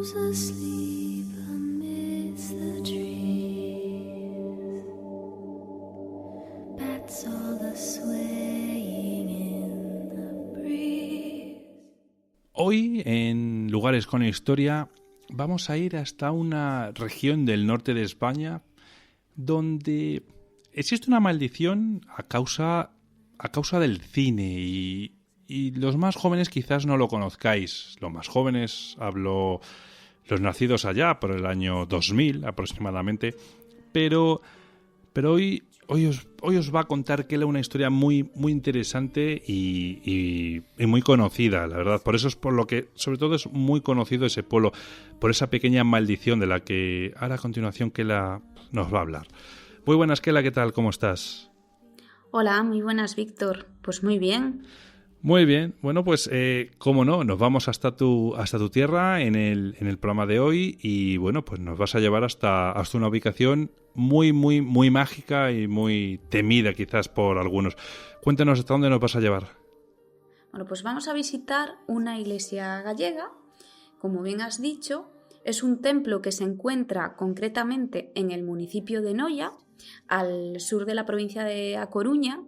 Who's asleep amidst the trees? Bats all the swaying in the breeze. Hoy, en Lugares con Historia, vamos a ir hasta una región del norte de España donde existe una maldición a causa del cine y los más jóvenes quizás no lo conozcáis. Los más jóvenes, hablo los nacidos allá por el año 2000 aproximadamente, pero hoy os va a contar Kela una historia muy, muy interesante y muy conocida, la verdad. Por eso es por lo que, sobre todo, es muy conocido ese pueblo, por esa pequeña maldición de la que ahora a continuación Kela nos va a hablar. Muy buenas, Kela, ¿qué tal? ¿Cómo estás? Hola, muy buenas, Víctor. Pues muy bien. Muy bien. Bueno, pues, cómo no, nos vamos hasta tu tierra en el programa de hoy y, bueno, pues nos vas a llevar hasta una ubicación muy, muy, muy mágica y muy temida quizás por algunos. Cuéntanos hasta dónde nos vas a llevar. Bueno, pues vamos a visitar una iglesia gallega. Como bien has dicho, es un templo que se encuentra concretamente en el municipio de Noia, al sur de la provincia de A Coruña,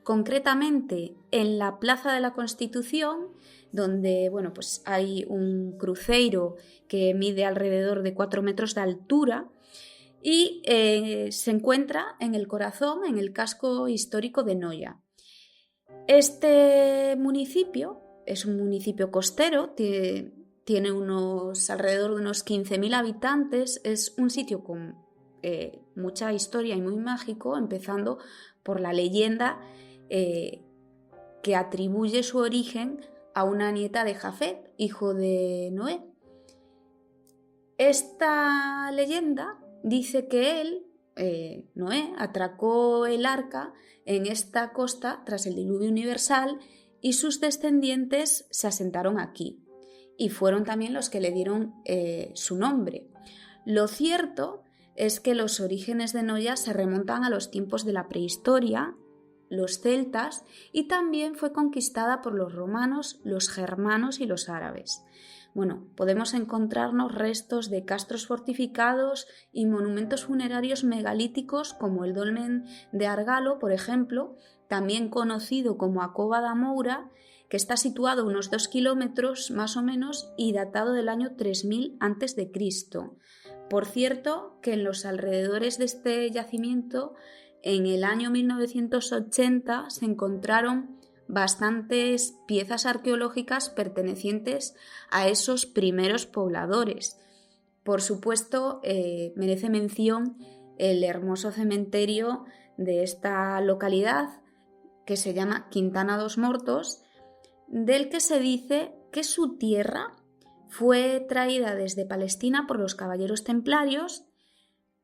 concretamente en la Plaza de la Constitución, donde bueno, pues hay un cruceiro que mide alrededor de 4 metros de altura y se encuentra en el corazón, en el casco histórico de Noia. Este municipio es un municipio costero, tiene alrededor de unos 15.000 habitantes, es un sitio con mucha historia y muy mágico, empezando por la leyenda que atribuye su origen a una nieta de Jafet, hijo de Noé. Esta leyenda dice que él, Noé, atracó el arca en esta costa tras el diluvio universal y sus descendientes se asentaron aquí y fueron también los que le dieron su nombre. Lo cierto es que los orígenes de Noia se remontan a los tiempos de la prehistoria, los celtas, y también fue conquistada por los romanos, los germanos y los árabes. Bueno, podemos encontrarnos restos de castros fortificados y monumentos funerarios megalíticos como el dolmen de Argalo, por ejemplo, también conocido como a Cova da Moura, que está situado a unos 2 kilómetros más o menos y datado del año 3000 a.C. Por cierto, que en los alrededores de este yacimiento, en el año 1980, se encontraron bastantes piezas arqueológicas pertenecientes a esos primeros pobladores. Por supuesto, merece mención el hermoso cementerio de esta localidad, que se llama Quintana dos Mortos, del que se dice que su tierra fue traída desde Palestina por los caballeros templarios,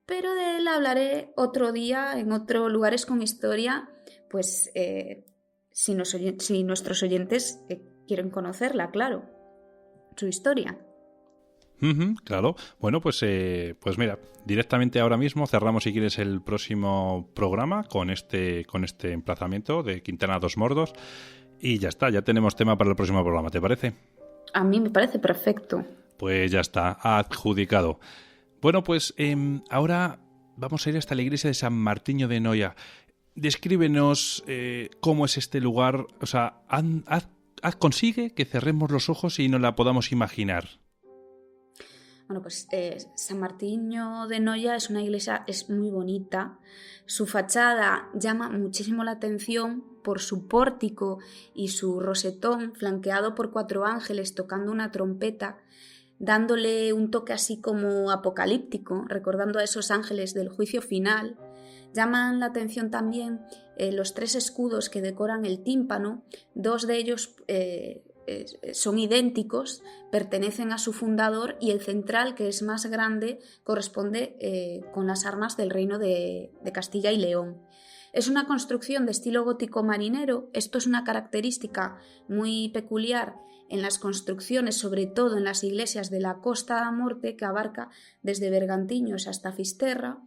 pero de él hablaré otro día en otros Lugares con Historia, pues si nuestros oyentes quieren conocerla, claro, su historia. Claro. Bueno, pues mira, directamente ahora mismo cerramos, si quieres, el próximo programa con este emplazamiento de Quintana dos Mortos y ya está, ya tenemos tema para el próximo programa, ¿te parece? A mí me parece perfecto. Pues ya está, adjudicado. Bueno, pues ahora vamos a ir hasta la iglesia de San Martiño de Noia. Descríbenos cómo es este lugar, o sea, consigue que cerremos los ojos y no la podamos imaginar. Bueno, pues San Martiño de Noia es una iglesia, es muy bonita. Su fachada llama muchísimo la atención por su pórtico y su rosetón flanqueado por 4 ángeles tocando una trompeta, dándole un toque así como apocalíptico, recordando a esos ángeles del juicio final. Llaman la atención también los 3 escudos que decoran el tímpano. 2 de ellos son idénticos, pertenecen a su fundador, y el central, que es más grande, corresponde con las armas del reino de Castilla y León. Es una construcción de estilo gótico marinero. Esto es una característica muy peculiar en las construcciones, sobre todo en las iglesias de la Costa da Morte, que abarca desde Bergantiños hasta Fisterra.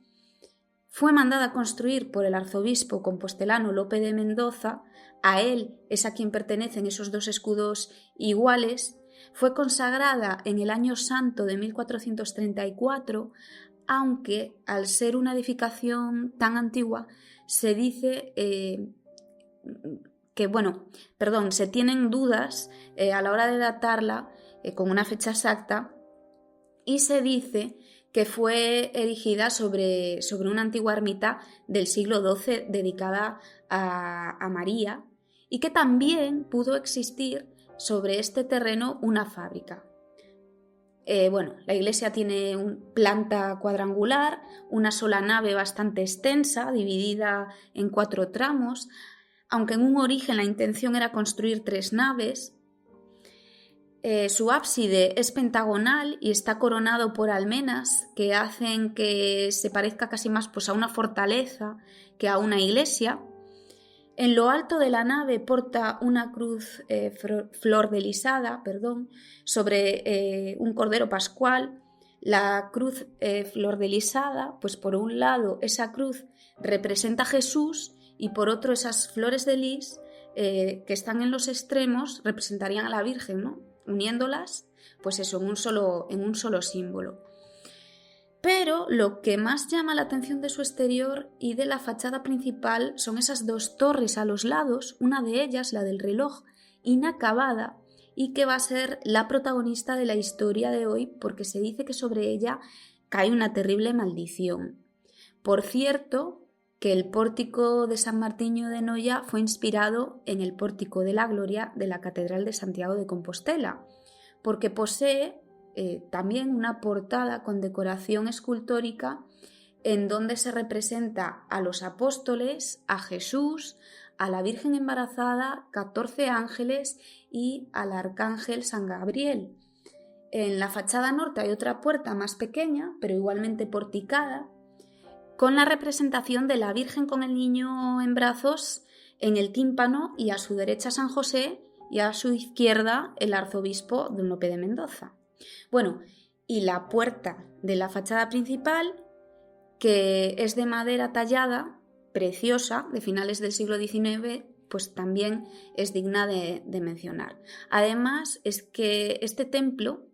Fue mandada a construir por el arzobispo compostelano Lope de Mendoza. A él es a quien pertenecen esos 2 escudos iguales. Fue consagrada en el año santo de 1434, aunque al ser una edificación tan antigua se dice se tienen dudas a la hora de datarla con una fecha exacta, y se dice que fue erigida sobre una antigua ermita del siglo XII dedicada a María, y que también pudo existir sobre este terreno una fábrica. La iglesia tiene planta cuadrangular, una sola nave bastante extensa, dividida en 4 tramos, aunque en un origen la intención era construir 3 naves. Su ábside es pentagonal y está coronado por almenas que hacen que se parezca casi más a una fortaleza que a una iglesia. En lo alto de la nave porta una cruz flordelisada, sobre un cordero pascual. La cruz flordelisada, pues por un lado esa cruz representa a Jesús y por otro esas flores de lis que están en los extremos representarían a la Virgen, ¿no? Uniéndolas, pues eso, en un solo símbolo. Pero lo que más llama la atención de su exterior y de la fachada principal son esas 2 torres a los lados, una de ellas, la del reloj, inacabada, y que va a ser la protagonista de la historia de hoy porque se dice que sobre ella cae una terrible maldición. Por cierto, que el pórtico de San Martiño de Noia fue inspirado en el pórtico de la Gloria de la Catedral de Santiago de Compostela, porque posee también una portada con decoración escultórica en donde se representa a los apóstoles, a Jesús, a la Virgen embarazada, 14 ángeles y al arcángel San Gabriel. En la fachada norte hay otra puerta más pequeña, pero igualmente porticada, con la representación de la Virgen con el niño en brazos en el tímpano, y a su derecha San José y a su izquierda el arzobispo don Lope de Mendoza. Y la puerta de la fachada principal, que es de madera tallada, preciosa, de finales del siglo XIX, pues también es digna de mencionar. Además, es que este templo,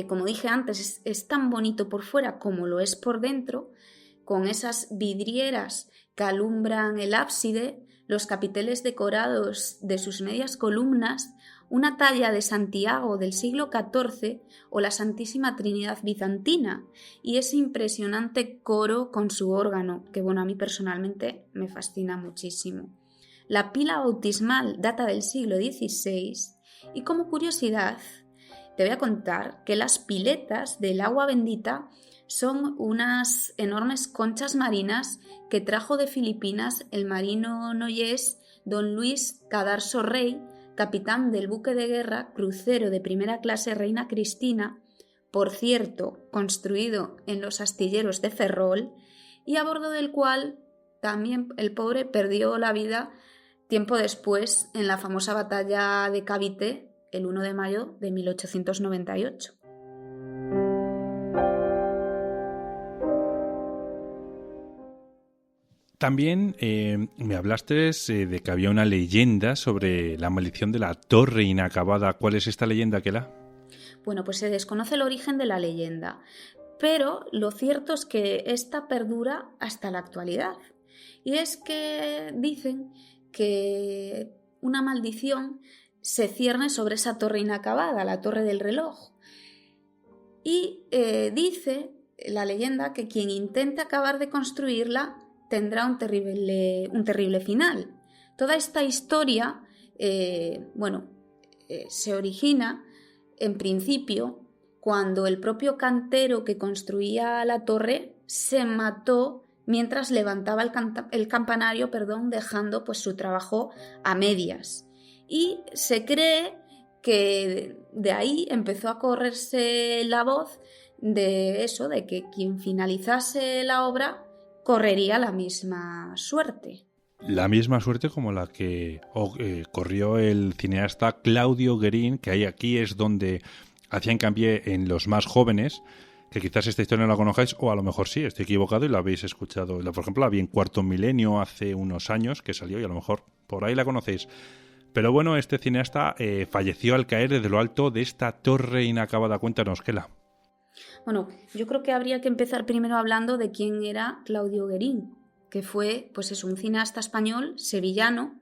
como dije antes, es tan bonito por fuera como lo es por dentro, con esas vidrieras que alumbran el ábside, los capiteles decorados de sus medias columnas, una talla de Santiago del siglo XIV o la Santísima Trinidad bizantina, y ese impresionante coro con su órgano, que a mí personalmente me fascina muchísimo. La pila bautismal data del siglo XVI, y como curiosidad te voy a contar que las piletas del agua bendita son unas enormes conchas marinas que trajo de Filipinas el marino noyés don Luis Cadarso Rey, capitán del buque de guerra crucero de primera clase Reina Cristina, por cierto, construido en los astilleros de Ferrol, y a bordo del cual también el pobre perdió la vida tiempo después en la famosa batalla de Cavite, el 1 de mayo de 1898. También me hablaste de que había una leyenda sobre la maldición de la torre inacabada. ¿Cuál es esta leyenda, Kela? Pues se desconoce el origen de la leyenda, pero lo cierto es que esta perdura hasta la actualidad. Y es que dicen que una maldición se cierne sobre esa torre inacabada, la torre del reloj. Y dice la leyenda que quien intente acabar de construirla tendrá un terrible final. Toda esta historia se origina en principio cuando el propio cantero que construía la torre se mató mientras levantaba el campanario, dejando pues su trabajo a medias. Y se cree que de ahí empezó a correrse la voz de eso, de que quien finalizase la obra correría la misma suerte. La misma suerte como la que corrió el cineasta Claudio Guerin, que aquí es donde hacía hincapié en los más jóvenes, que quizás esta historia no la conozcáis, o a lo mejor sí, estoy equivocado y la habéis escuchado. Por ejemplo, la vi en Cuarto Milenio hace unos años que salió y a lo mejor por ahí la conocéis. Pero bueno, este cineasta falleció al caer desde lo alto de esta torre inacabada. Cuéntanos, Kela. Bueno, yo creo que habría que empezar primero hablando de quién era Claudio Guerín, que fue, pues es un cineasta español, sevillano,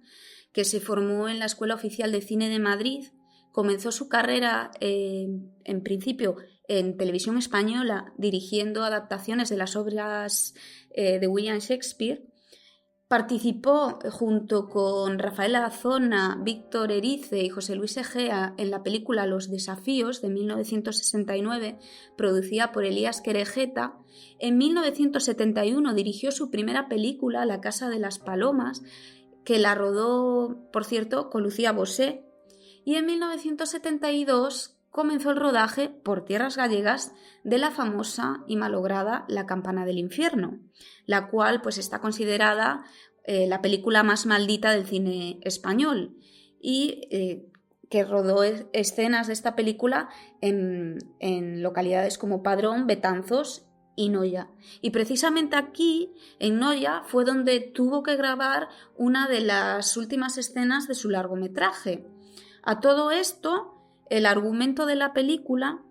que se formó en la Escuela Oficial de Cine de Madrid. Comenzó su carrera, en principio, en televisión española, dirigiendo adaptaciones de las obras de William Shakespeare. Participó junto con Rafael Azona, Víctor Erice y José Luis Egea en la película Los Desafíos de 1969, producida por Elías Querejeta. En 1971 dirigió su primera película, La Casa de las Palomas, que la rodó, por cierto, con Lucía Bosé. Y en 1972 comenzó el rodaje por tierras gallegas de la famosa y malograda La Campana del Infierno, la cual pues está considerada la película más maldita del cine español y que rodó escenas de esta película en localidades como Padrón, Betanzos y Noya. Y precisamente aquí, en Noya, fue donde tuvo que grabar una de las últimas escenas de su largometraje. A todo esto, el argumento de la película,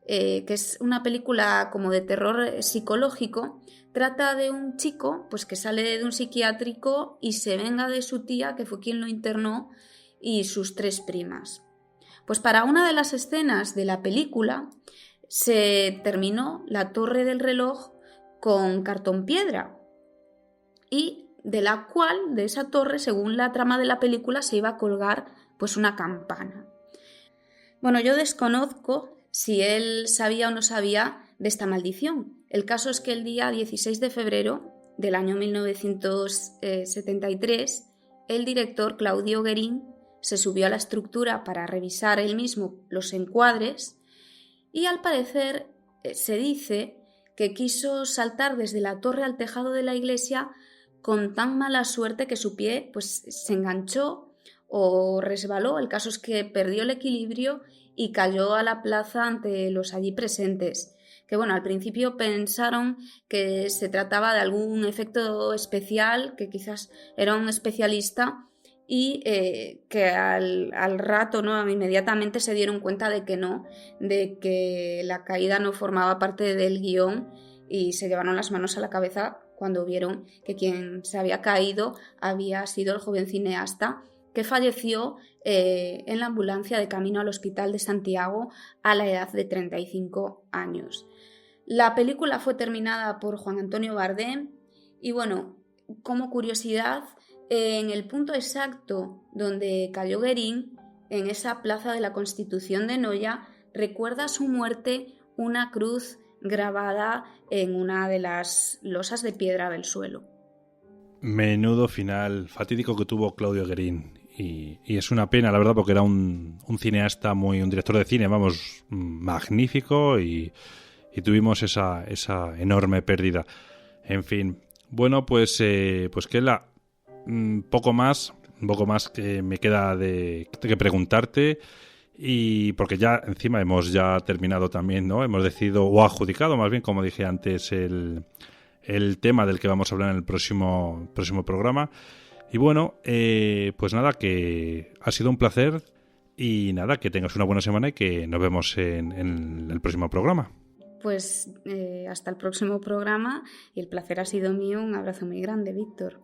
que es una película como de terror psicológico, trata de un chico pues, que sale de un psiquiátrico y se venga de su tía, que fue quien lo internó, y sus 3 primas. Pues para una de las escenas de la película se terminó la torre del reloj con cartón piedra, y de la cual, de esa torre, según la trama de la película, se iba a colgar pues una campana. Bueno, yo desconozco si él sabía o no sabía de esta maldición. El caso es que el día 16 de febrero del año 1973, el director Claudio Guerín se subió a la estructura para revisar él mismo los encuadres y al parecer se dice que quiso saltar desde la torre al tejado de la iglesia con tan mala suerte que su pie pues, se enganchó o resbaló. El caso es que perdió el equilibrio y cayó a la plaza ante los allí presentes, que bueno, al principio pensaron que se trataba de algún efecto especial, que quizás era un especialista y que al rato, ¿no? Inmediatamente se dieron cuenta de que no, de que la caída no formaba parte del guión y se llevaron las manos a la cabeza cuando vieron que quien se había caído había sido el joven cineasta que falleció en la ambulancia de camino al Hospital de Santiago a la edad de 35 años. La película fue terminada por Juan Antonio Bardem y bueno, como curiosidad, en el punto exacto donde cayó Guerín, en esa plaza de la Constitución de Noya, recuerda su muerte una cruz grabada en una de las losas de piedra del suelo. Menudo final fatídico que tuvo Claudio Guerín. Y es una pena, la verdad, porque era un cineasta, un director de cine, vamos, magnífico y tuvimos esa enorme pérdida. En fin, bueno, pues Kela, poco más que me queda que preguntarte, y porque ya encima hemos ya terminado también, ¿no? Hemos decidido, o adjudicado más bien, como dije antes, el tema del que vamos a hablar en el próximo programa. Y bueno, pues nada, que ha sido un placer y nada, que tengas una buena semana y que nos vemos en el próximo programa. Pues hasta el próximo programa y el placer ha sido mío. Un abrazo muy grande, Víctor.